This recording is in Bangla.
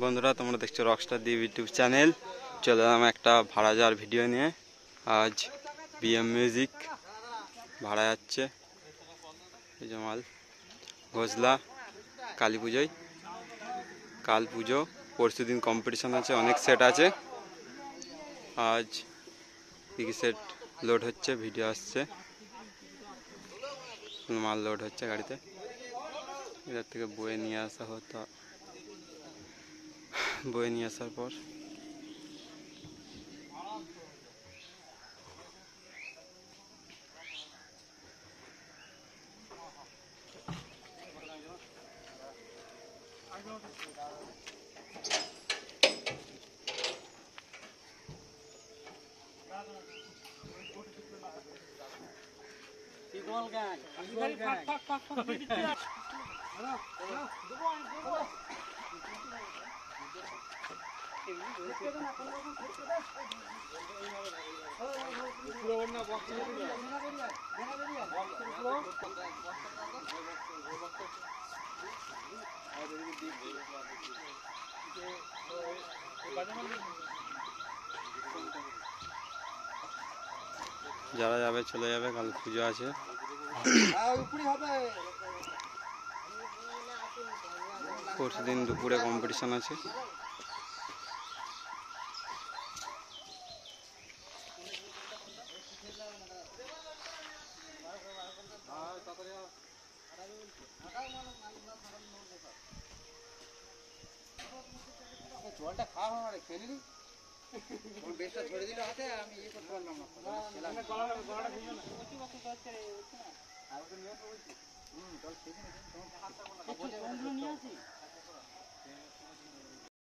বন্ধুরা, তোমরা দেখছো রকস্টার দ্বীপ ইউটিউব চ্যানেল। চলে এলাম একটা ভাড়া যাওয়ার ভিডিও নিয়ে। আজ বিএম মিউজিক ভাড়া যাচ্ছে এই যে মাল ঘোষলা কালী পুজোয়। কাল পুজো, পরশু দিন কম্পিটিশন আছে, অনেক সেট আছে। আজ কি সেট লোড হচ্ছে, ভিডিও আসছে, মাল লোড হচ্ছে গাড়িতে। এটার থেকে বয়ে নিয়ে আসা হতো, বয়ে নিয়ে আসার পর যারা যাবে চলে যাবে, কাল পুজো আছে। পরশু দিন দুপুরে কম্পিটিশন আছে। জলটা খাওয়া হবে খেয়ে নিলি বেশটা ছড়ে দিলে হাতে আমি ইয়ে করতে পারলাম না। জল খেয়ে